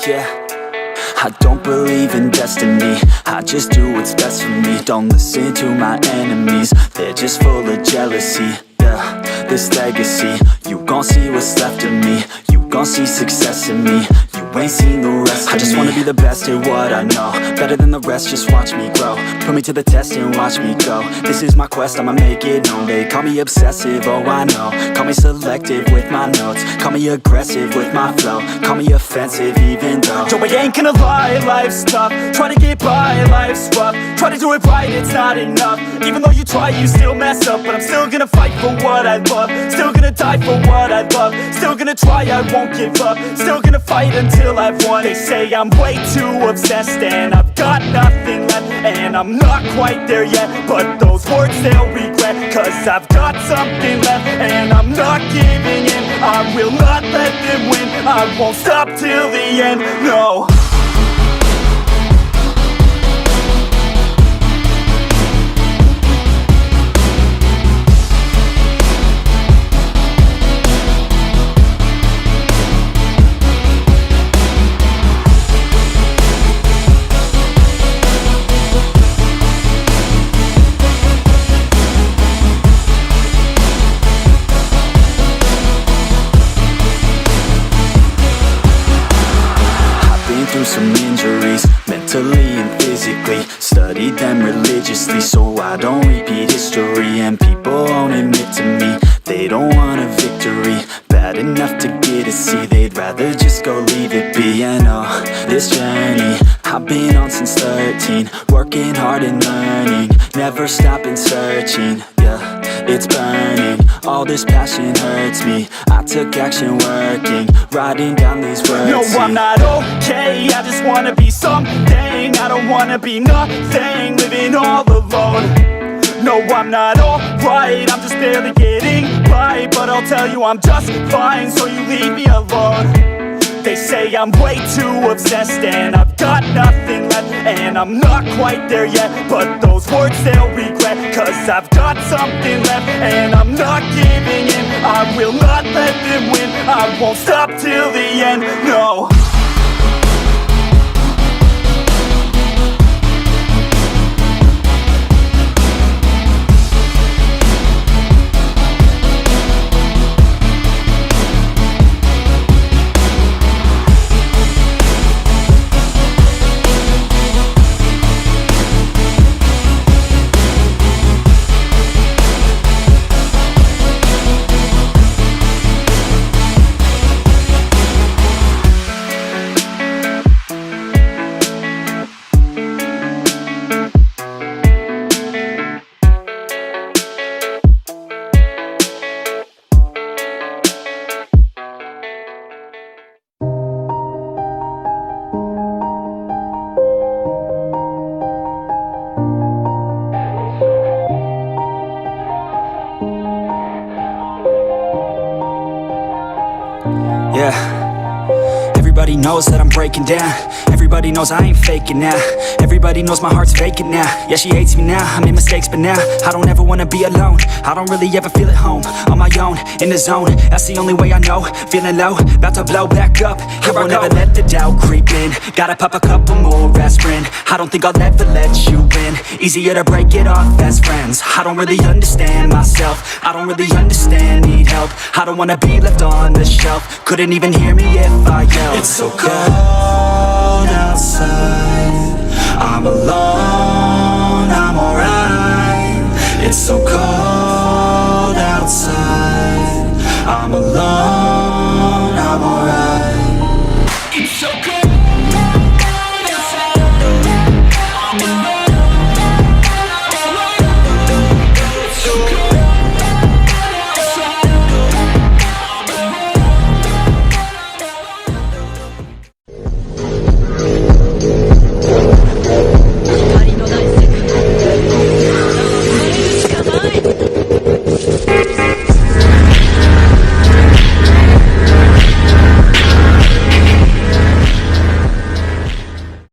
yeah. I don't believe in destiny, I just do what's best for me. Don't listen to my enemies, they're just full of jealousy. Yeah, this legacy, you gon' see what's left of me. You gon' see success in me, you ain't seen the rest of me. I just wanna be the best at what I know, better than the rest, just watch me grow. Put me to the test and watch me go. This is my quest, I'ma make it known. They call me obsessive, oh I know. Call me selective with my notes, call me aggressive with my flow. Call me offensive even though Joe, I ain't gonna lie, life's tough. Try to get by, life's rough. Try to do it right, it's not enough. Even though you try, you still mess up. But I'm still gonna fight for what I love, still gonna die for what I love. Still gonna try, I won't give up. Still gonna fight until I've won. They say I'm way too obsessed and I've got nothing left, and I'm not quite there yet, but those words they'll regret. Cause I've got something left and I'm not giving in. I will not let them win, I won't stop till the end, no. Through some injuries, mentally and physically. Studied them religiously so I don't repeat history. And people won't admit to me they don't want a victory bad enough to get a C. They'd rather just go leave it be. And oh, this journey I've been on since 13, working hard and learning, never stopping searching. Yeah, it's burning, all this passion hurts me. I took action working, writing down these words. No, I'm not okay, I just wanna be something. I don't wanna be nothing, living all alone. No, I'm not alright, I'm just barely getting by. But I'll tell you I'm just fine, so you leave me alone. They say I'm way too obsessed and I've got nothing left, and I'm not quite there yet, but those words they'll regret. Cause I've got something left and I'm not giving in. I will not let them win, I won't stop till the end, no. Yeah, everybody knows that I'm breaking down. Everybody knows I ain't faking now. Everybody knows my heart's vacant now. Yeah, she hates me now, I made mistakes but now I don't ever wanna be alone. I don't really ever feel at home, on my own, in the zone. That's the only way I know, feeling low, about to blow back up. Here I won't ever let the doubt creep in. Gotta pop a couple more aspirin. I don't think I'll ever let you in. Easier to break it off best friends. I don't really understand myself, I don't really understand, need help. I don't wanna be left on the shelf. Couldn't even hear me if I yelled. It's so cold outside, I'm alone, I'm alright. It's so cold outside, I'm alone, I'm alright. It's so cold.